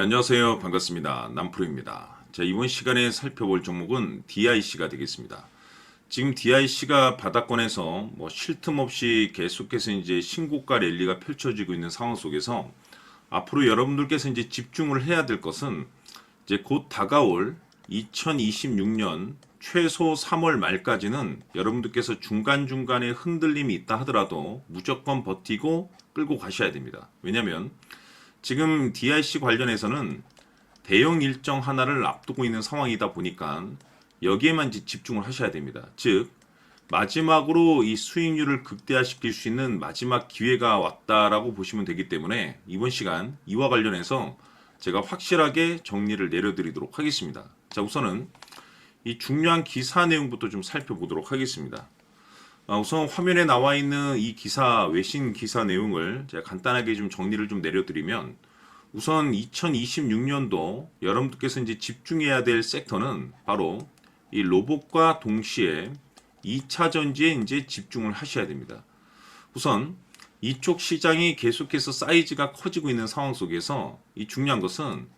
안녕하세요. 반갑습니다. 남프로입니다. 자, 이번 시간에 살펴볼 종목은 DIC가 되겠습니다. 지금 DIC가 바닥권에서 쉴 틈 없이 계속해서 이제 신고가 랠리가 펼쳐지고 있는 상황 속에서 앞으로 여러분들께서 이제 집중을 해야 될 것은 이제 곧 다가올 2026년 최소 3월 말까지는 여러분들께서 중간중간에 흔들림이 있다 하더라도 무조건 버티고 끌고 가셔야 됩니다. 왜냐하면 지금 DIC 관련해서는 대형 일정 하나를 앞두고 있는 상황이다 보니까 여기에만 이제 집중을 하셔야 됩니다. 즉 마지막으로 이 수익률을 극대화시킬 수 있는 마지막 기회가 왔다라고 보시면 되기 때문에 이번 시간 이와 관련해서 제가 확실하게 정리를 내려드리도록 하겠습니다. 자, 우선은 이 중요한 기사 내용부터 좀 살펴보도록 하겠습니다. 우선 화면에 나와 있는 이 기사, 외신 기사 내용을 제가 간단하게 좀 정리를 좀 내려드리면, 우선 2026년도 여러분들께서 이제 집중해야 될 섹터는 바로 이 로봇과 동시에 2차 전지에 이제 집중을 하셔야 됩니다. 우선 이쪽 시장이 계속해서 사이즈가 커지고 있는 상황 속에서 이 중요한 것은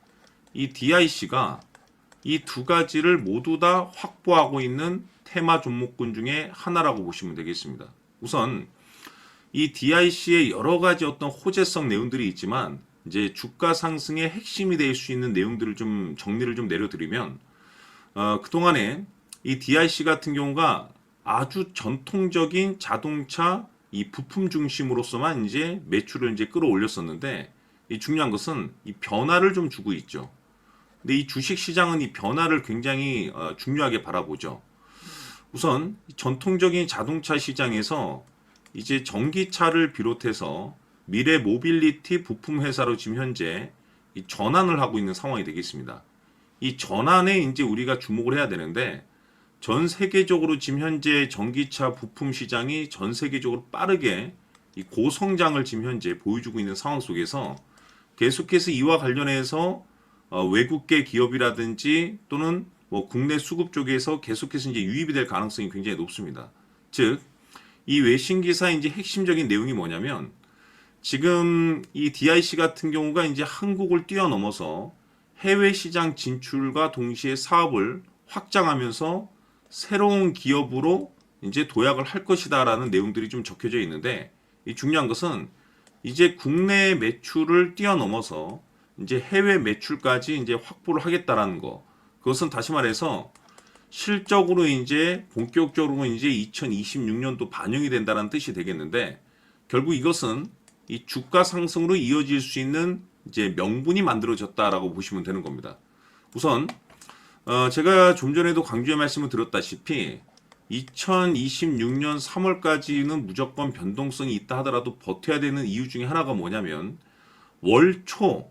이 DIC가 이 두 가지를 모두 다 확보하고 있는 테마 종목군 중에 하나라고 보시면 되겠습니다. 우선 이 DIC의 여러 가지 어떤 호재성 내용들이 있지만 이제 주가 상승의 핵심이 될 수 있는 내용들을 좀 정리를 좀 내려드리면, 그동안에 이 DIC 같은 경우가 아주 전통적인 자동차 이 부품 중심으로서만 이제 매출을 이제 끌어올렸었는데, 이 중요한 것은 이 변화를 좀 주고 있죠. 근데 이 주식 시장은 이 변화를 굉장히 중요하게 바라보죠. 우선 전통적인 자동차 시장에서 이제 전기차를 비롯해서 미래 모빌리티 부품 회사로 지금 현재 이 전환을 하고 있는 상황이 되겠습니다. 이 전환에 이제 우리가 주목을 해야 되는데, 전 세계적으로 지금 현재 전기차 부품 시장이 전 세계적으로 빠르게 이 고성장을 지금 현재 보여주고 있는 상황 속에서 계속해서 이와 관련해서 외국계 기업이라든지 또는 국내 수급 쪽에서 계속해서 이제 유입이 될 가능성이 굉장히 높습니다. 즉, 이 외신 기사의 이제 핵심적인 내용이 뭐냐면, 지금 이 DIC 같은 경우가 이제 한국을 뛰어넘어서 해외 시장 진출과 동시에 사업을 확장하면서 새로운 기업으로 이제 도약을 할 것이다라는 내용들이 좀 적혀져 있는데, 이 중요한 것은 이제 국내 매출을 뛰어넘어서 이제 해외 매출까지 이제 확보를 하겠다라는 거. 그것은 다시 말해서 실적으로 이제 본격적으로 이제 2026년도 반영이 된다는 뜻이 되겠는데, 결국 이것은 이 주가 상승으로 이어질 수 있는 이제 명분이 만들어졌다라고 보시면 되는 겁니다. 우선 제가 좀 전에도 강조의 말씀을 드렸다시피 2026년 3월까지는 무조건 변동성이 있다 하더라도 버텨야 되는 이유 중에 하나가 뭐냐면, 월초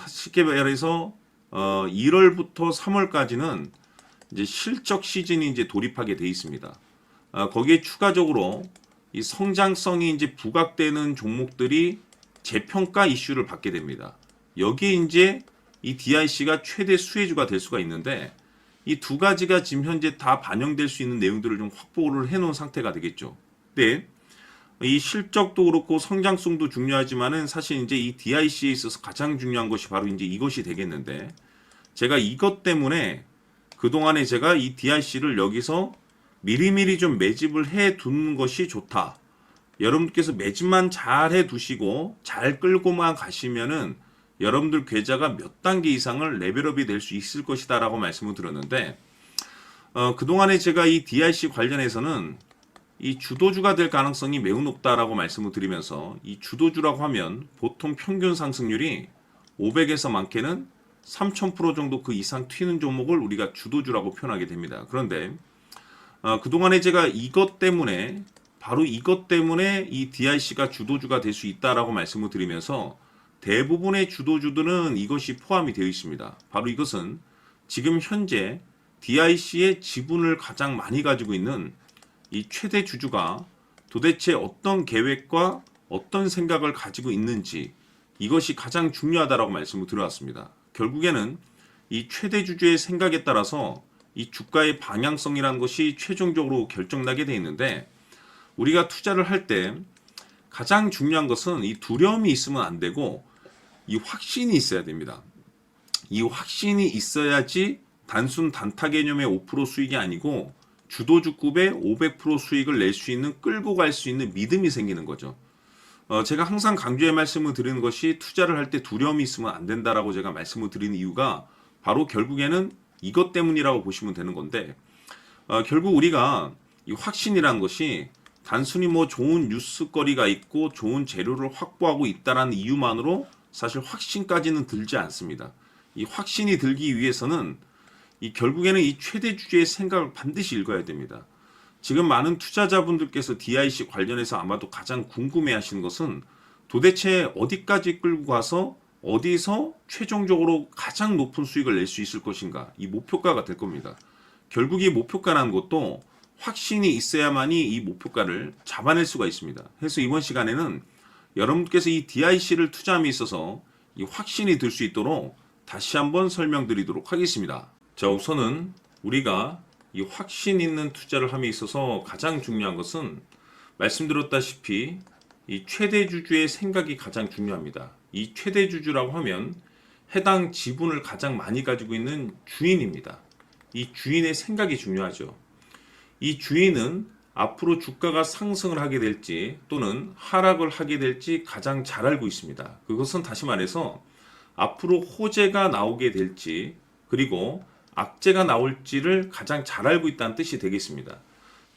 쉽게 말해서 1월부터 3월까지는 이제 실적 시즌이 이제 돌입하게 돼 있습니다. 거기에 추가적으로 이 성장성이 이제 부각되는 종목들이 재평가 이슈를 받게 됩니다. 여기에 이제 이 DIC가 최대 수혜주가 될 수가 있는데, 이 두 가지가 지금 현재 다 반영될 수 있는 내용들을 좀 확보를 해놓은 상태가 되겠죠. 근데 이 실적도 그렇고 성장성도 중요하지만은 사실 이제 이 DIC에 있어서 가장 중요한 것이 바로 이제 이것이 되겠는데, 제가 이것 때문에 그동안에 제가 이 DIC를 여기서 미리미리 좀 매집을 해 두는 것이 좋다. 여러분께서 매집만 잘 해 두시고 잘 끌고만 가시면은 여러분들 계좌가 몇 단계 이상을 레벨업이 될 수 있을 것이다 라고 말씀을 드렸는데, 그동안에 제가 이 DIC 관련해서는 이 주도주가 될 가능성이 매우 높다라고 말씀을 드리면서, 이 주도주라고 하면 보통 평균 상승률이 500에서 많게는 3000% 정도 그 이상 튀는 종목을 우리가 주도주라고 표현하게 됩니다. 그런데 그동안에 제가 이것 때문에 바로 이것 때문에 이 DIC가 주도주가 될 수 있다라고 말씀을 드리면서, 대부분의 주도주들은 이것이 포함이 되어 있습니다. 바로 이것은 지금 현재 DIC의 지분을 가장 많이 가지고 있는 이 최대 주주가 도대체 어떤 계획과 어떤 생각을 가지고 있는지, 이것이 가장 중요하다라고 말씀을 드려왔습니다. 결국에는 이 최대 주주의 생각에 따라서 이 주가의 방향성이라는 것이 최종적으로 결정나게 되어 있는데, 우리가 투자를 할 때 가장 중요한 것은 이 두려움이 있으면 안 되고 이 확신이 있어야 됩니다. 이 확신이 있어야지 단순 단타 개념의 5% 수익이 아니고 주도주급의 500% 수익을 낼 수 있는, 끌고 갈 수 있는 믿음이 생기는 거죠. 제가 항상 강조의 말씀을 드리는 것이 투자를 할 때 두려움이 있으면 안 된다라고 제가 말씀을 드리는 이유가 바로 결국에는 이것 때문이라고 보시면 되는 건데, 결국 우리가 이 확신이라는 것이 단순히 뭐 좋은 뉴스거리가 있고 좋은 재료를 확보하고 있다라는 이유만으로 사실 확신까지는 들지 않습니다. 이 확신이 들기 위해서는 결국에는 이 최대 주주의 생각을 반드시 읽어야 됩니다. 지금 많은 투자자분들께서 DIC 관련해서 아마도 가장 궁금해 하시는 것은 도대체 어디까지 끌고 가서 어디서 최종적으로 가장 높은 수익을 낼 수 있을 것인가, 이 목표가가 될 겁니다. 결국 이 목표가라는 것도 확신이 있어야만이 이 목표가를 잡아낼 수가 있습니다. 그래서 이번 시간에는 여러분께서 이 DIC를 투자함에 있어서 이 확신이 들 수 있도록 다시 한번 설명드리도록 하겠습니다. 자, 우선은 우리가 이 확신 있는 투자를 함에 있어서 가장 중요한 것은 말씀드렸다시피 이 최대 주주의 생각이 가장 중요합니다. 이 최대 주주라고 하면 해당 지분을 가장 많이 가지고 있는 주인입니다. 이 주인의 생각이 중요하죠. 이 주인은 앞으로 주가가 상승을 하게 될지 또는 하락을 하게 될지 가장 잘 알고 있습니다. 그것은 다시 말해서 앞으로 호재가 나오게 될지 그리고 악재가 나올지를 가장 잘 알고 있다는 뜻이 되겠습니다.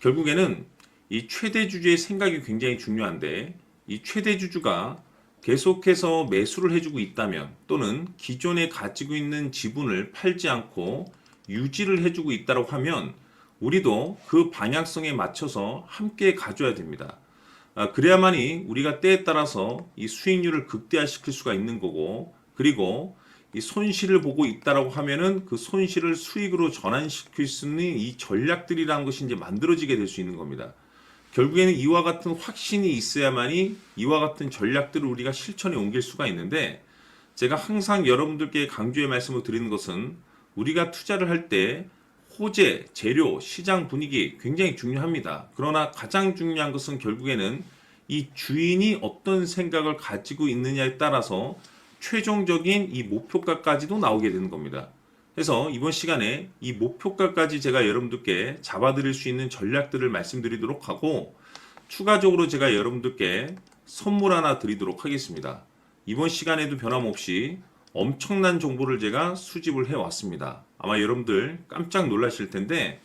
결국에는 이 최대 주주의 생각이 굉장히 중요한데, 이 최대 주주가 계속해서 매수를 해주고 있다면 또는 기존에 가지고 있는 지분을 팔지 않고 유지를 해주고 있다고 하면 우리도 그 방향성에 맞춰서 함께 가져야 됩니다. 그래야만이 우리가 때에 따라서 이 수익률을 극대화시킬 수가 있는 거고, 그리고 이 손실을 보고 있다라고 하면은 그 손실을 수익으로 전환시킬 수 있는 이 전략들이라는 것이 이제 만들어지게 될 수 있는 겁니다. 결국에는 이와 같은 확신이 있어야만이 이와 같은 전략들을 우리가 실천에 옮길 수가 있는데, 제가 항상 여러분들께 강조의 말씀을 드리는 것은 우리가 투자를 할 때 호재, 재료, 시장 분위기 굉장히 중요합니다. 그러나 가장 중요한 것은 결국에는 이 주인이 어떤 생각을 가지고 있느냐에 따라서 최종적인 이 목표가까지도 나오게 되는 겁니다. 그래서 이번 시간에 이 목표가까지 제가 여러분들께 잡아드릴 수 있는 전략들을 말씀드리도록 하고, 추가적으로 제가 여러분들께 선물 하나 드리도록 하겠습니다. 이번 시간에도 변함없이 엄청난 정보를 제가 수집을 해왔습니다. 아마 여러분들 깜짝 놀라실 텐데,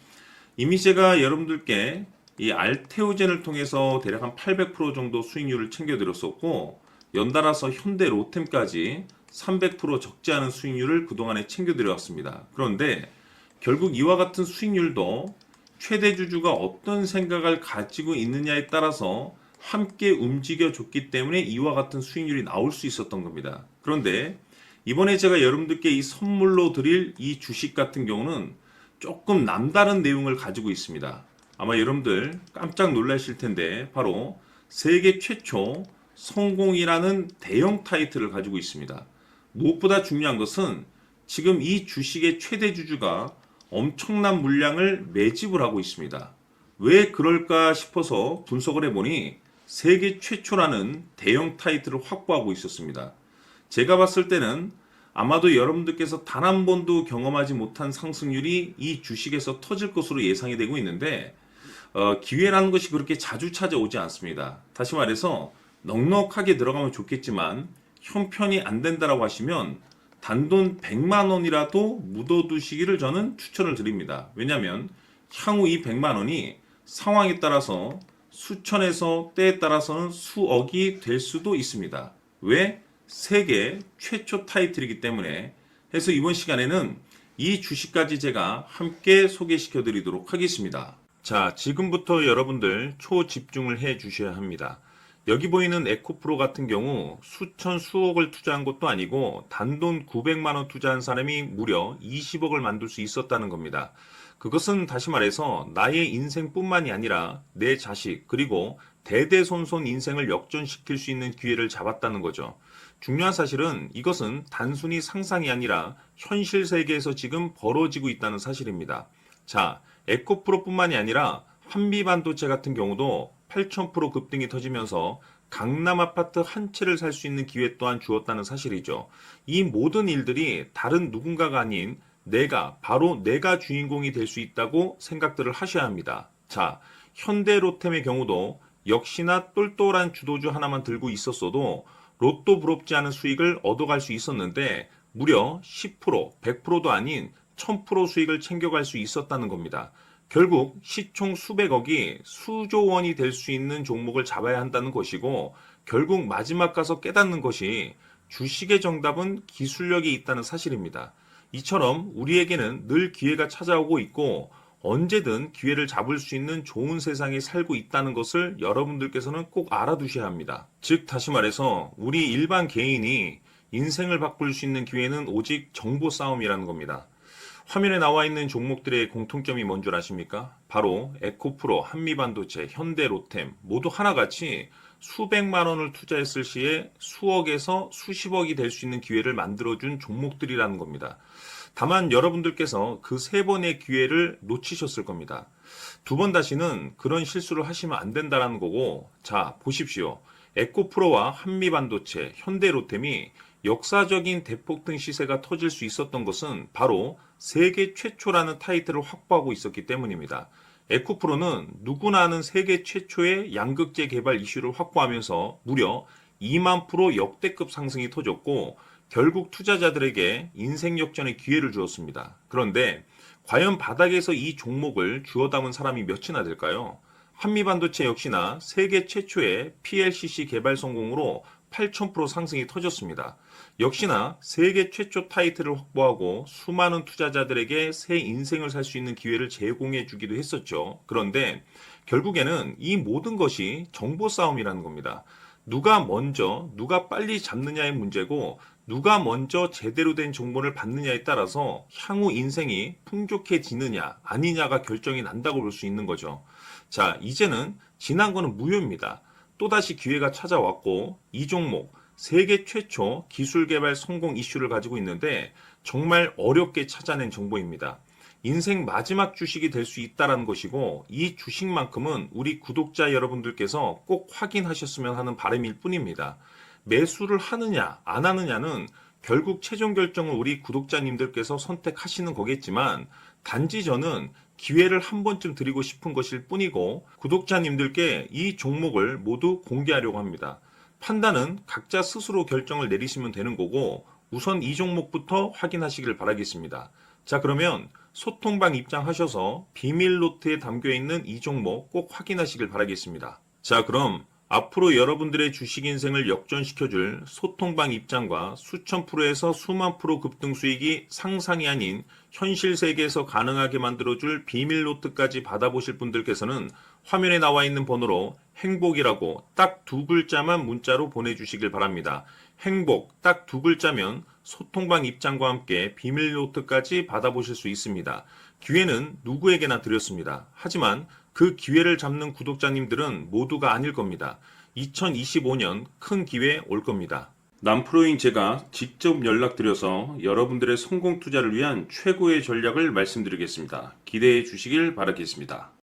이미 제가 여러분들께 이 알테오젠을 통해서 대략 한 800% 정도 수익률을 챙겨드렸었고, 연달아서 현대 로템까지 300% 적지 않은 수익률을 그동안에 챙겨드려왔습니다. 그런데 결국 이와 같은 수익률도 최대 주주가 어떤 생각을 가지고 있느냐에 따라서 함께 움직여줬기 때문에 이와 같은 수익률이 나올 수 있었던 겁니다. 그런데 이번에 제가 여러분들께 이 선물로 드릴 이 주식 같은 경우는 조금 남다른 내용을 가지고 있습니다. 아마 여러분들 깜짝 놀라실 텐데, 바로 세계 최초 성공이라는 대형 타이틀을 가지고 있습니다. 무엇보다 중요한 것은 지금 이 주식의 최대 주주가 엄청난 물량을 매집을 하고 있습니다. 왜 그럴까 싶어서 분석을 해보니 세계 최초라는 대형 타이틀을 확보하고 있었습니다. 제가 봤을 때는 아마도 여러분들께서 단 한 번도 경험하지 못한 상승률이 이 주식에서 터질 것으로 예상이 되고 있는데, 기회라는 것이 그렇게 자주 찾아오지 않습니다. 다시 말해서 넉넉하게 들어가면 좋겠지만 형편이 안 된다라고 하시면 단돈 100만 원이라도 묻어두시기를 저는 추천을 드립니다. 왜냐하면 향후 이 100만 원이 상황에 따라서 수천에서 때에 따라서는 수억이 될 수도 있습니다. 왜? 세계 최초 타이틀이기 때문에. 해서 이번 시간에는 이 주식까지 제가 함께 소개시켜 드리도록 하겠습니다. 자, 지금부터 여러분들 초집중을 해 주셔야 합니다. 여기 보이는 에코프로 같은 경우 수천 수억을 투자한 것도 아니고 단돈 900만 원 투자한 사람이 무려 20억을 만들 수 있었다는 겁니다. 그것은 다시 말해서 나의 인생뿐만이 아니라 내 자식 그리고 대대손손 인생을 역전시킬 수 있는 기회를 잡았다는 거죠. 중요한 사실은 이것은 단순히 상상이 아니라 현실 세계에서 지금 벌어지고 있다는 사실입니다. 자, 에코프로뿐만이 아니라 한미반도체 같은 경우도 8000% 급등이 터지면서 강남 아파트 한 채를 살 수 있는 기회 또한 주었다는 사실이죠. 이 모든 일들이 다른 누군가가 아닌 바로 내가 주인공이 될 수 있다고 생각들을 하셔야 합니다. 자, 현대로템의 경우도 역시나 똘똘한 주도주 하나만 들고 있었어도 로또 부럽지 않은 수익을 얻어갈 수 있었는데 무려 10%, 100%도 아닌 1000% 수익을 챙겨갈 수 있었다는 겁니다. 결국 시총 수백억이 수조 원이 될 수 있는 종목을 잡아야 한다는 것이고 결국 마지막 가서 깨닫는 것이 주식의 정답은 기술력이 있다는 사실입니다. 이처럼 우리에게는 늘 기회가 찾아오고 있고 언제든 기회를 잡을 수 있는 좋은 세상에 살고 있다는 것을 여러분들께서는 꼭 알아두셔야 합니다. 즉 다시 말해서 우리 일반 개인이 인생을 바꿀 수 있는 기회는 오직 정보 싸움이라는 겁니다. 화면에 나와 있는 종목들의 공통점이 뭔 줄 아십니까? 바로 에코프로, 한미반도체, 현대로템 모두 하나같이 수백만 원을 투자했을 시에 수억에서 수십억이 될 수 있는 기회를 만들어준 종목들이라는 겁니다. 다만 여러분들께서 그 세 번의 기회를 놓치셨을 겁니다. 두 번 다시는 그런 실수를 하시면 안 된다는 거고, 자, 보십시오. 에코프로와 한미반도체, 현대로템이 역사적인 대폭등 시세가 터질 수 있었던 것은 바로 세계 최초라는 타이틀을 확보하고 있었기 때문입니다. 에코프로는 누구나 아는 세계 최초의 양극재 개발 이슈를 확보하면서 무려 2만 프로 역대급 상승이 터졌고 결국 투자자들에게 인생 역전의 기회를 주었습니다. 그런데 과연 바닥에서 이 종목을 주워 담은 사람이 몇이나 될까요? 한미반도체 역시나 세계 최초의 PLCC 개발 성공으로 8000% 상승이 터졌습니다. 역시나 세계 최초 타이틀을 확보하고 수많은 투자자들에게 새 인생을 살 수 있는 기회를 제공해 주기도 했었죠. 그런데 결국에는 이 모든 것이 정보 싸움이라는 겁니다. 누가 먼저, 누가 빨리 잡느냐의 문제고 누가 먼저 제대로 된 정보를 받느냐에 따라서 향후 인생이 풍족해지느냐 아니냐가 결정이 난다고 볼 수 있는 거죠. 자, 이제는 지난 거는 무효입니다. 또다시 기회가 찾아왔고 이 종목 세계 최초 기술 개발 성공 이슈를 가지고 있는데 정말 어렵게 찾아낸 정보입니다. 인생 마지막 주식이 될 수 있다는 것이고 이 주식만큼은 우리 구독자 여러분들께서 꼭 확인하셨으면 하는 바람일 뿐입니다. 매수를 하느냐 안 하느냐는 결국 최종 결정을 우리 구독자님들께서 선택하시는 거겠지만 단지 저는 기회를 한 번쯤 드리고 싶은 것일 뿐이고 구독자님들께 이 종목을 모두 공개하려고 합니다. 판단은 각자 스스로 결정을 내리시면 되는 거고 우선 이 종목부터 확인하시길 바라겠습니다. 자, 그러면 소통방 입장하셔서 비밀 노트에 담겨 있는 이 종목 꼭 확인하시길 바라겠습니다. 자, 그럼 앞으로 여러분들의 주식 인생을 역전시켜줄 소통방 입장과 수천 프로에서 수만 프로 급등 수익이 상상이 아닌 현실 세계에서 가능하게 만들어줄 비밀 노트까지 받아보실 분들께서는 화면에 나와 있는 번호로 행복이라고 딱 두 글자만 문자로 보내주시길 바랍니다. 행복 딱 두 글자면 소통방 입장과 함께 비밀 노트까지 받아보실 수 있습니다. 기회는 누구에게나 드렸습니다. 하지만 그 기회를 잡는 구독자님들은 모두가 아닐 겁니다. 2025년 큰 기회 올 겁니다. 남프로인 제가 직접 연락드려서 여러분들의 성공 투자를 위한 최고의 전략을 말씀드리겠습니다. 기대해 주시길 바라겠습니다.